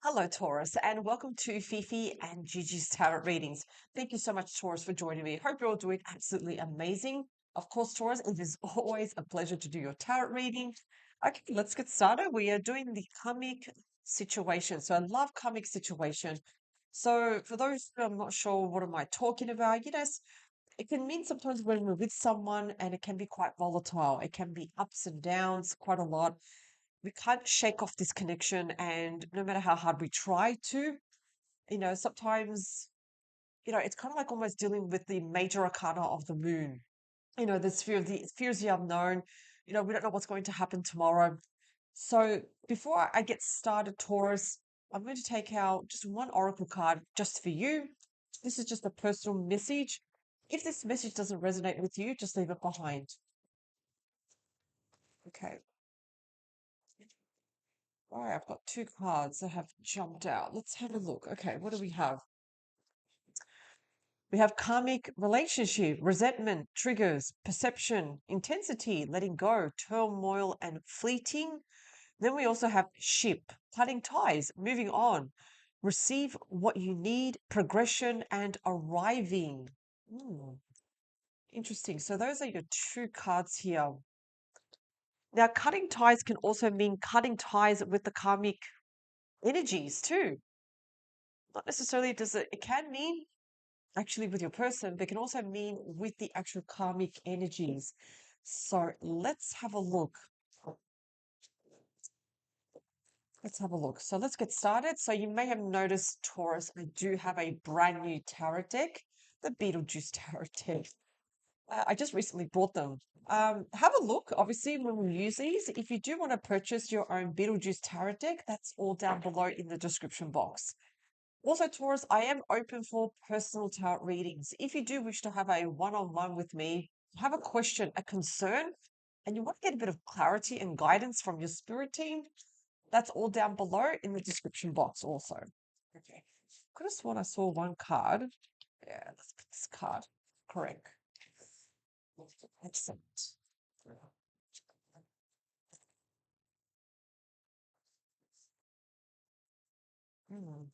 Hello, Taurus, and welcome to Fifi and Gigi's Tarot readings. Thank you so much, Taurus, for joining me. Hope you're all doing absolutely amazing. Of course, Taurus, it is always a pleasure to do your tarot reading. Okay, let's get started. We are doing the karmic situation. So I love karmic situation. So for those who are not sure what am I talking about, it can mean sometimes when we're with someone and it can be quite volatile. It can be ups and downs quite a lot. We can't shake off this connection, and no matter how hard we try to, sometimes, it's kind of like almost dealing with the major arcana of the moon. This fears the unknown. We don't know what's going to happen tomorrow. So before I get started, Taurus, I'm going to take out just one oracle card just for you. This is just a personal message. If this message doesn't resonate with you, just leave it behind. Okay. All right, I've got two cards that have jumped out. Let's have a look. Okay, what do we have? We have karmic relationship, resentment, triggers, perception, intensity, letting go, turmoil, and fleeting. Then we also have ship, cutting ties, moving on, receive what you need, progression, and arriving. Hmm, interesting. So those are your two cards here. Now, cutting ties can also mean cutting ties with the karmic energies too. Not necessarily does it can mean actually with your person, but can also mean with the actual karmic energies. So let's have a look. Let's have a look. So let's get started. So you may have noticed, Taurus, I do have a brand new tarot deck, the Beetlejuice tarot deck. I just recently bought them. Have a look, obviously, when we use these. If you do want to purchase your own Beetlejuice tarot deck, that's all down below in the description box. Also, Taurus, I am open for personal tarot readings. If you do wish to have a one-on-one with me, have a question, a concern, and you want to get a bit of clarity and guidance from your spirit team, that's all down below in the description box also. Okay. Could have sworn I saw one card. Yeah, let's put this card. Correct. Excellent. Hmm.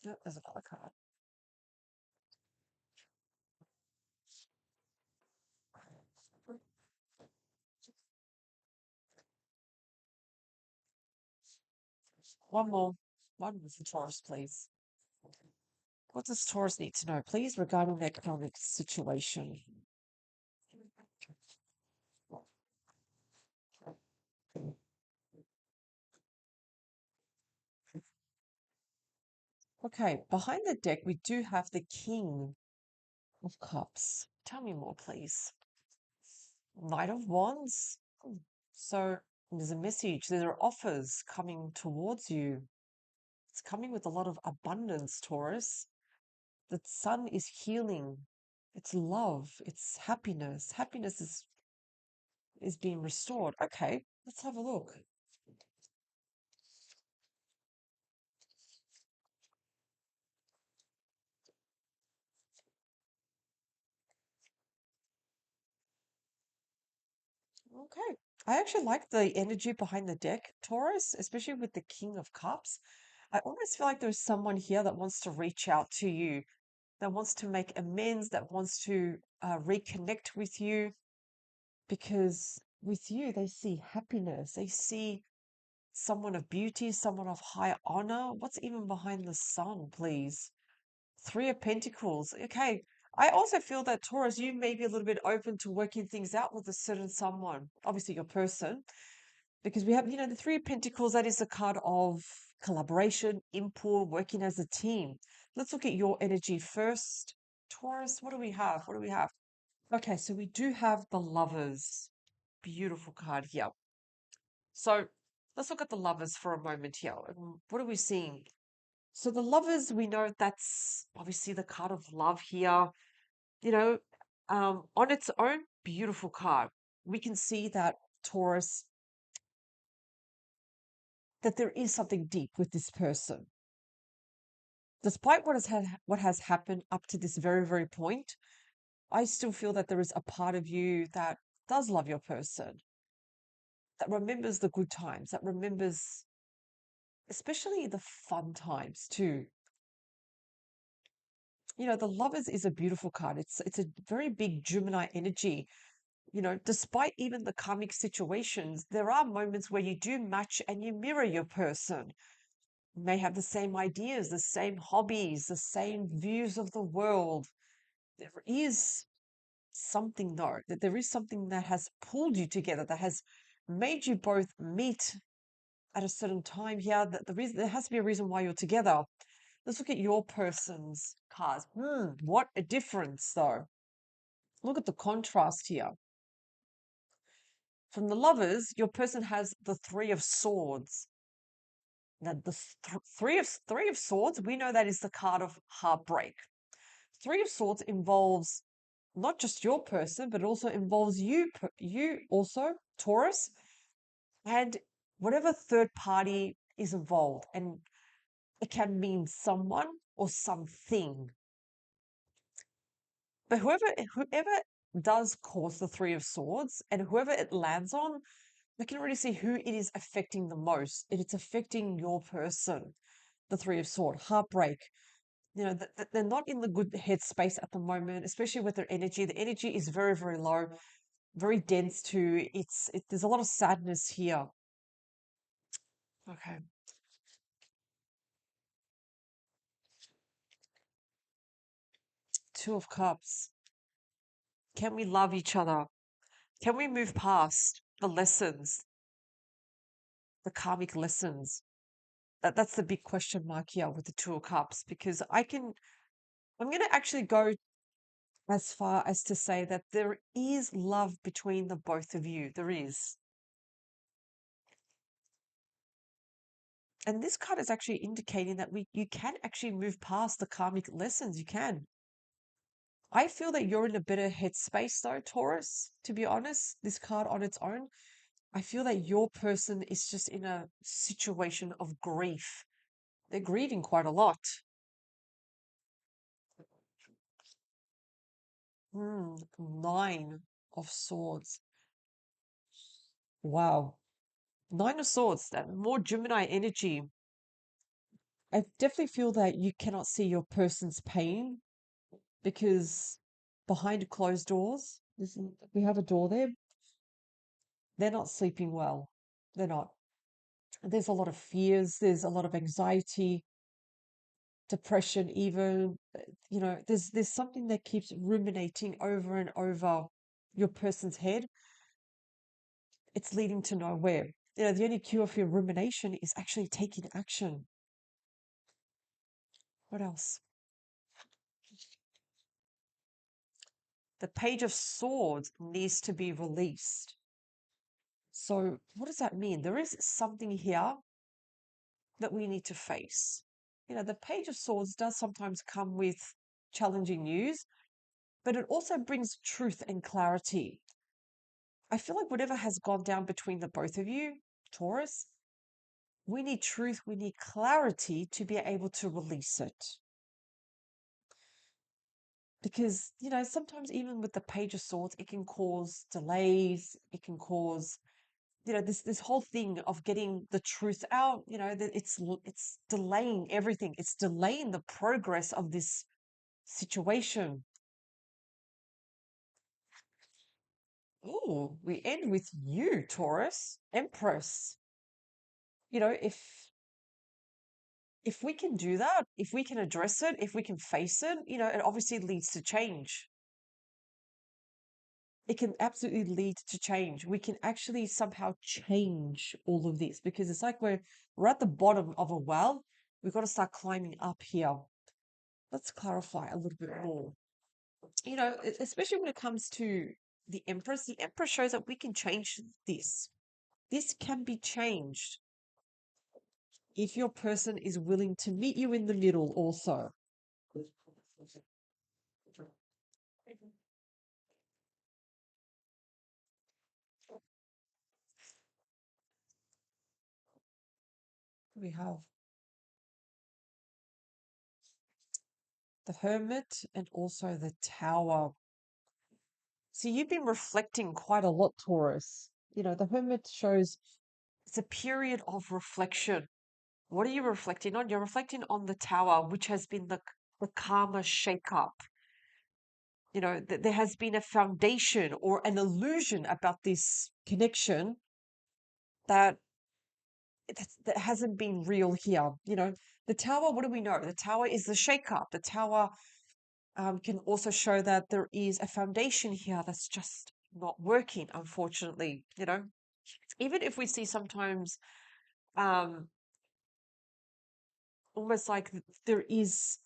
Yeah, there's another card. One more. One more for Taurus, please. What does Taurus need to know, please, regarding their economic situation? Okay, behind the deck, we do have the King of Cups. Tell me more, please. Knight of Wands. So there's a message. There are offers coming towards you. It's coming with a lot of abundance, Taurus. The sun is healing. It's love. It's happiness. Happiness is being restored. Okay, let's have a look. Okay. I actually like the energy behind the deck, Taurus, especially with the King of Cups. I almost feel like there's someone here that wants to reach out to you, that wants to make amends, that wants to reconnect with you, because with you, they see happiness. They see someone of beauty, someone of high honor. What's even behind the sun, please? Three of Pentacles. Okay. I also feel that Taurus, you may be a little bit open to working things out with a certain someone, obviously your person, because we have, the Three of Pentacles, that is a card of collaboration, input, working as a team. Let's look at your energy first. Taurus, what do we have? What do we have? Okay, so we do have the Lovers. Beautiful card here. So let's look at the Lovers for a moment here. What are we seeing? So the Lovers, we know that's obviously the card of love here. You know, on its own, beautiful card. We can see that Taurus, that there is something deep with this person. Despite what has happened up to this very, very point, I still feel that there is a part of you that does love your person, that remembers the good times, that remembers especially the fun times too. The Lovers is a beautiful card. It's a very big Gemini energy. Despite even the karmic situations, there are moments where you do match and you mirror your person. You may have the same ideas, the same hobbies, the same views of the world. There is something, though, that there is something that has pulled you together, that has made you both meet at a certain time here. That there has to be a reason why you're together. Let's look at your person's cards. What a difference, though. Look at the contrast here. From the Lovers, your person has the Three of Swords. Now, the three of Swords, we know that is the card of heartbreak. Three of Swords involves not just your person, but it also involves you also, Taurus, and whatever third party is involved. And it can mean someone or something. But whoever does cause the Three of Swords and whoever it lands on, I can already see who it is affecting the most. It's affecting your person, the Three of Swords, heartbreak. That they're not in the good headspace at the moment, especially with their energy. The energy is very, very low, very dense too. There's a lot of sadness here. Okay. Two of Cups. Can we love each other? Can we move past the lessons, the karmic lessons? That's the big question mark here with the Two of Cups, because I'm going to actually go as far as to say that there is love between the both of you. There is. And this card is actually indicating that you can actually move past the karmic lessons. You can. I feel that you're in a better headspace though, Taurus, to be honest. This card on its own, I feel that your person is just in a situation of grief. They're grieving quite a lot. 9 of Swords. Wow. 9 of Swords, that more Gemini energy. I definitely feel that you cannot see your person's pain because behind closed doors, we have a door there. They're not sleeping well. They're not. There's a lot of fears. There's a lot of anxiety, depression, even. There's something that keeps ruminating over and over your person's head. It's leading to nowhere. The only cure for your rumination is actually taking action. What else? The Page of Swords needs to be released. So, what does that mean? There is something here that we need to face. The Page of Swords does sometimes come with challenging news, but it also brings truth and clarity. I feel like whatever has gone down between the both of you, Taurus, we need truth, we need clarity to be able to release it. Because, sometimes even with the Page of Swords, it can cause delays, it can cause this whole thing of getting the truth out, that it's delaying everything. It's delaying the progress of this situation. Oh, we end with you, Taurus, Empress. If we can do that, if we can address it, if we can face it, it obviously leads to change. It can absolutely lead to change. We can actually somehow change all of this because it's like we're at the bottom of a well. We've got to start climbing up here. Let's clarify a little bit more. Especially when it comes to the Empress shows that we can change this. This can be changed if your person is willing to meet you in the middle also. We have the Hermit and also the Tower. So you've been reflecting quite a lot, Taurus. The Hermit shows it's a period of reflection. What are you reflecting on? You're reflecting on the tower, which has been the karma shakeup. There has been a foundation or an illusion about this connection that that hasn't been real here. The tower, what do we know? The tower is the shakeup. The tower can also show that there is a foundation here that's just not working, unfortunately. Even if we see sometimes um, almost like there is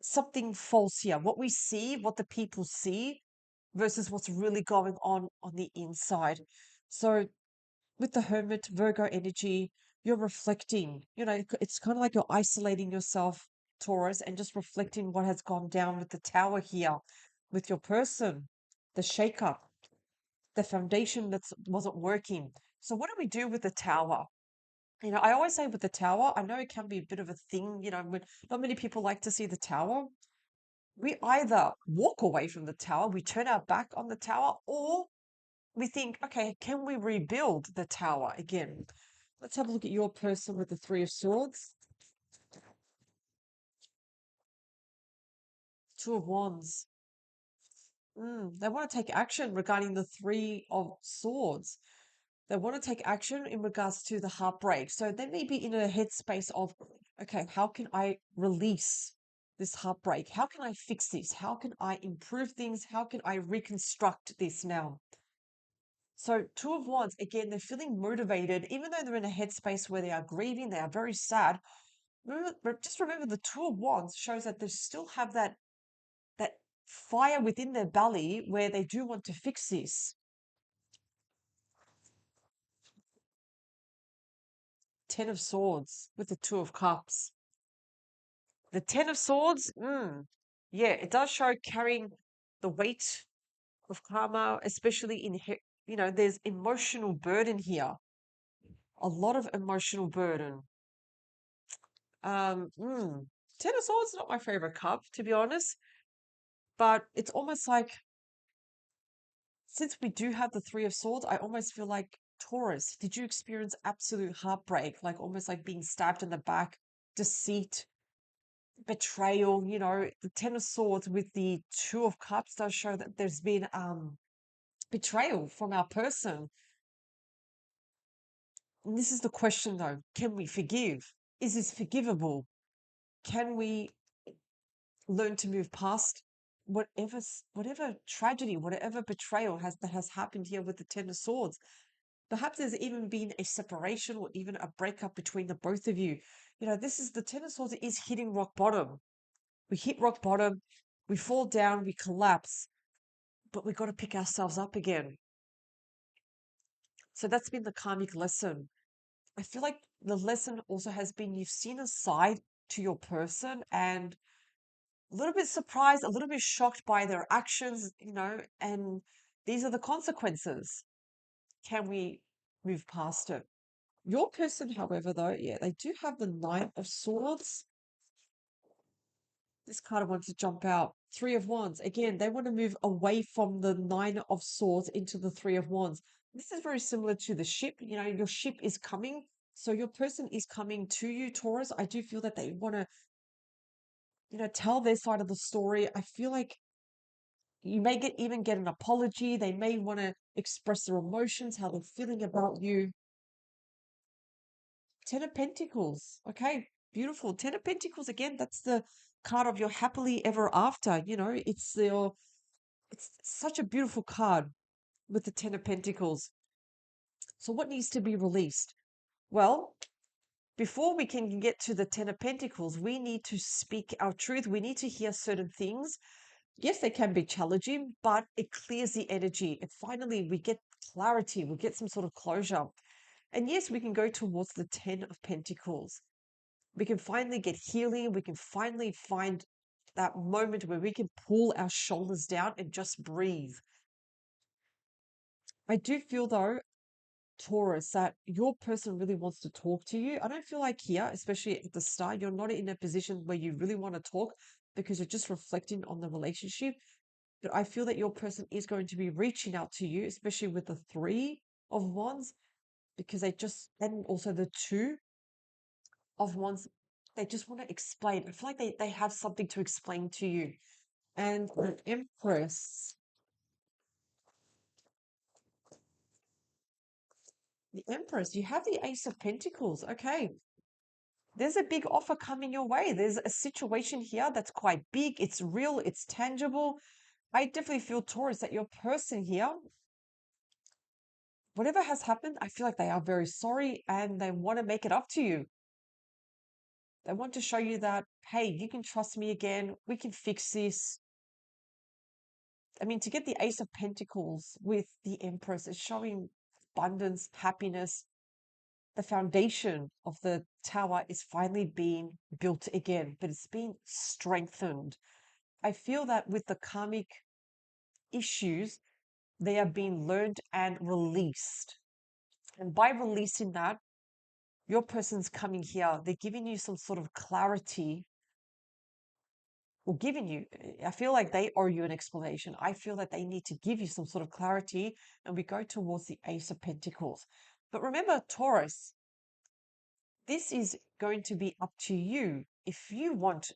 something false here. What we see, what the people see, versus what's really going on the inside. So with the Hermit Virgo energy, you're reflecting. It's kind of like you're isolating yourself, Taurus, and just reflecting what has gone down with the tower here, with your person, the shakeup, the foundation that wasn't working. So what do we do with the tower? I always say with the tower, I know it can be a bit of a thing, when not many people like to see the tower. We either walk away from the tower, we turn our back on the tower, or we think, okay, can we rebuild the tower again? Let's have a look at your person with the Three of Swords, Two of Wands. They want to take action regarding the Three of Swords. They want to take action in regards to the heartbreak. So they may be in a headspace of, okay, how can I release this heartbreak? How can I fix this? How can I improve things? How can I reconstruct this now? So, Two of Wands, again, they're feeling motivated, even though they're in a headspace where they are grieving, they are very sad. Just remember the Two of Wands shows that they still have that fire within their belly where they do want to fix this. Ten of Swords with the Two of Cups. The Ten of Swords, yeah, it does show carrying the weight of karma, especially there's emotional burden here, a lot of emotional burden. Ten of Swords is not my favorite cup, to be honest, but it's almost like since we do have the Three of Swords, I almost feel like Taurus, did you experience absolute heartbreak, like almost like being stabbed in the back, deceit, betrayal? The Ten of Swords with the Two of Cups does show that there's been betrayal from our person. And this is the question though, can we forgive? Is this forgivable? Can we learn to move past whatever tragedy, whatever betrayal that has happened here with the Ten of Swords? Perhaps there's even been a separation or even a breakup between the both of you. This is the Ten of Swords is hitting rock bottom. We hit rock bottom, we fall down, we collapse, but we got to pick ourselves up again. So that's been the karmic lesson. I feel like the lesson also has been you've seen a side to your person and a little bit surprised, a little bit shocked by their actions, and these are the consequences. Can we move past it? Your person, however, though, yeah, they do have the Knight of Swords. This card wants to jump out. Three of Wands. Again, they want to move away from the Nine of Swords into the Three of Wands. This is very similar to the ship. Your ship is coming. So your person is coming to you, Taurus. I do feel that they want to, tell their side of the story. I feel like you may even get an apology. They may want to express their emotions, how they're feeling about you. Ten of Pentacles. Okay, beautiful. Ten of Pentacles again. That's the card of your happily ever after. It's such a beautiful card with the Ten of Pentacles. So what needs to be released? Well, before we can get to the Ten of Pentacles, we need to speak our truth. We need to hear certain things. Yes, they can be challenging, but it clears the energy. And finally, we get clarity. We get some sort of closure. And yes, we can go towards the Ten of Pentacles. We can finally get healing. We can finally find that moment where we can pull our shoulders down and just breathe. I do feel, though, Taurus, that your person really wants to talk to you. I don't feel like here, especially at the start, you're not in a position where you really want to talk because you're just reflecting on the relationship. But I feel that your person is going to be reaching out to you, especially with the Three of Wands, because and also the Two. of ones they just want to explain. I feel like they have something to explain to you. And the Empress, you have the Ace of Pentacles. Okay, there's a big offer coming your way. There's a situation here that's quite big. It's real, it's tangible. I definitely feel, Taurus, that your person here, whatever has happened, I feel like they are very sorry and they want to make it up to you. They want to show you that, hey, you can trust me again. We can fix this. I mean, to get the Ace of Pentacles with the Empress is showing abundance, happiness. The foundation of the tower is finally being built again, but it's being strengthened. I feel that with the karmic issues, they are being learned and released. And by releasing that, your person's coming here, they're giving you some sort of clarity or giving you, I feel like they owe you an explanation. I feel that they need to give you some sort of clarity, and we go towards the Ace of Pentacles. But remember, Taurus, this is going to be up to you if you want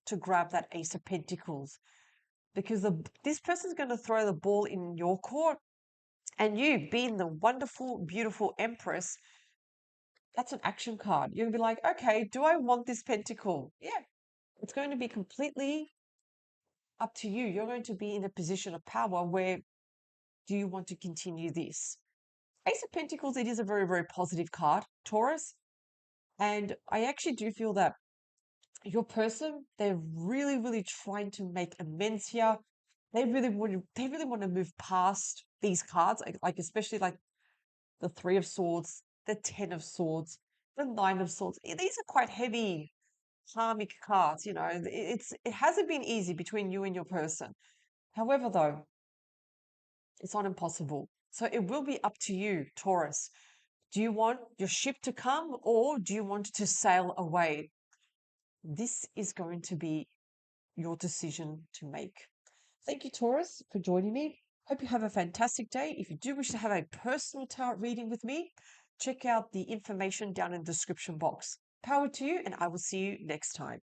to grab that Ace of Pentacles, because this person's going to throw the ball in your court, and you, being the wonderful, beautiful Empress, that's an action card. You're going to be like, okay, do I want this pentacle? Yeah, it's going to be completely up to you. You're going to be in a position of power where do you want to continue this? Ace of Pentacles, it is a very, very positive card, Taurus. And I actually do feel that your person, they're really, really trying to make amends here. They really want to move past these cards, like especially like the Three of Swords, the Ten of Swords, the Nine of Swords. These are quite heavy karmic cards, you know. It hasn't been easy between you and your person. However, though, it's not impossible. So it will be up to you, Taurus. Do you want your ship to come or do you want to sail away? This is going to be your decision to make. Thank you, Taurus, for joining me. Hope you have a fantastic day. If you do wish to have a personal tarot reading with me, check out the information down in the description box. Power to you, and I will see you next time.